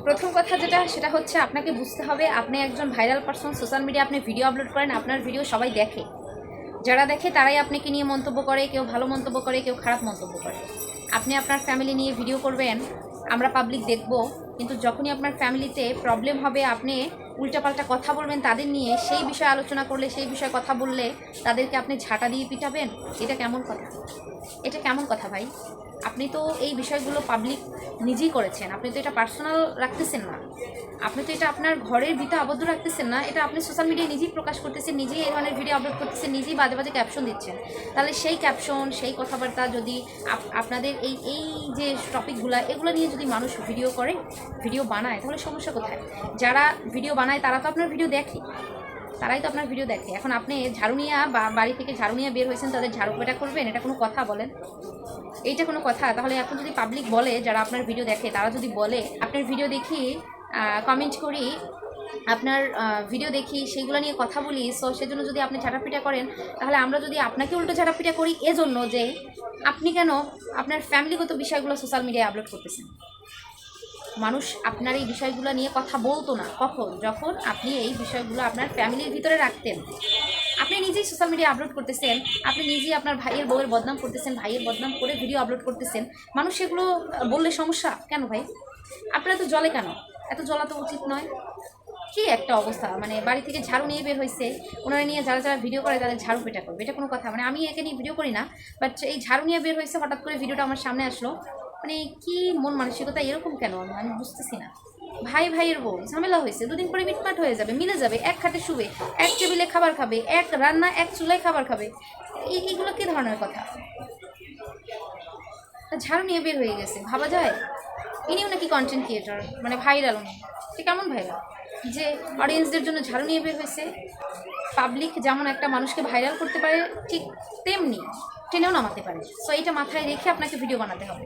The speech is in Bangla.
প্রথম কথা যেটা সেটা হচ্ছে আপনাকে বুঝতে হবে আপনি একজন ভাইরাল পারসন, সোশ্যাল মিডিয়া আপনি ভিডিও আপলোড করেন, আপনার ভিডিও সবাই দেখে, যারা দেখে তারাই আপনাকে নিয়ে মন্তব্য করে, কেউ ভালো মন্তব্য করে, কেউ খারাপ মন্তব্য করে। আপনি আপনার ফ্যামিলি নিয়ে ভিডিও করবেন, আমরা পাবলিক দেখব, কিন্তু যখনই আপনার ফ্যামিলিতে প্রবলেম হবে আপনি উল্টাপাল্টা কথা বলবেন তাদের নিয়ে, সেই বিষয়ে আলোচনা করলে, সেই বিষয়ে কথা বললে তাদেরকে আপনি ঝাঁটা দিয়ে পিটাবেন। এটা কেমন কথা? এটা কেমন কথা ভাই? আপনি তো এই বিষয়গুলো পাবলিক নিজেই করেছেন, আপনি তো এটা পার্সোনাল রাখতেছেন না, আপনি তো এটা আপনার ঘরের ভিতরে আবদ্ধ রাখতেছেন না, এটা আপনি সোশ্যাল মিডিয়ায় নিজেই প্রকাশ করতেছেন, নিজেই এই ধরনের ভিডিও আপলোড করতেছেন, নিজেই বাজে বাজে ক্যাপশন দিচ্ছেন। তাহলে সেই ক্যাপশন, সেই কথাবার্তা যদি আপনাদের এই যে টপিকগুলো, এগুলো নিয়ে যদি মানুষ ভিডিও করে, ভিডিও বানায়, তাহলে সমস্যা কোথায়? যারা ভিডিও বানায় তারা তো আপনার ভিডিও দেখে, তারাই তো আপনার ভিডিও দেখে। এখন আপনি ঝাড়ু নিয়ে বা বাড়ি থেকে ঝাড়ু নিয়ে বের হয়েছেন, তাদের ঝাড়ু পেটা করবেন? এটা কোনো কথা বলেন? এইটা কোনো কথা? তাহলে এখন যদি পাবলিক বলে, যারা আপনার ভিডিও দেখে তারা যদি বলে আপনার ভিডিও দেখি, কমেন্ট করি, আপনার ভিডিও দেখি, সেইগুলো নিয়ে কথা বলি, সো সেজন্য যদি আপনি ঝাঁটাপিটা করেন, তাহলে আমরা যদি আপনাকে উল্টো ঝাঁটাপিটা করি এজন্য যে আপনি কেন আপনার ফ্যামিলিগত বিষয়গুলো সোশ্যাল মিডিয়ায় আপলোড করতেছেন। মানুষ আপনার এই বিষয়গুলো নিয়ে কথা বলতো না কখন? যখন আপনি এই বিষয়গুলো আপনার ফ্যামিলির ভিতরে রাখতেন। আপনি নিজেই সোশ্যাল মিডিয়া আপলোড করতেছেন, আপনি নিজেই আপনার ভাইয়ের বউয়ের বদনাম করতেছেন, ভাইয়ের বদনাম করে ভিডিও আপলোড করতেছেন, মানুষ সেগুলো বললে সমস্যা কেন ভাই? আপনারা তো জলে কেন? এত জ্বলা তো উচিত নয়। কি একটা অবস্থা, মানে বাড়ি থেকে ঝাড়ু নিয়ে বের হয়েছে, ওনারা নিয়ে যারা যারা ভিডিও করে তাদের ঝাড়ু পেটা করবে, এটা কোনো কথা? মানে আমি একে নিয়ে ভিডিও করি না, বাট এই ঝাড়ু নিয়ে বের হয়েছে, হঠাৎ করে ভিডিওটা আমার সামনে আসলো, মানে কি মন মানসিকতা এরকম কেন? আমি বুঝতেছি না। ভাই ভাইয়ের বউ ঝামেলা হয়েছে, দুদিন পরে মিটমাট হয়ে যাবে, মিলে যাবে, এক খাটে শুবে, এক টেবিলে খাবার খাবে, এক রান্না এক চুলায় খাবার খাবে, এইগুলো কী ধরনের কথা? ঝাড়ু নিয়ে বের হয়ে গেছে, ভাবা যায়? ইনিও নাকি কন্টেন্ট ক্রিয়েটর, মানে ভাইরাল উনি। সে কেমন ভাইরাল যে অডিয়েন্সদের জন্য ঝাড়ু নিয়ে বের হয়েছে? পাবলিক যেমন একটা মানুষকে ভাইরাল করতে পারে, ঠিক তেমনি টেনেও নামাতে পারে। সো এটা মাথায় রেখে আপনাকে ভিডিও বানাতে হবে।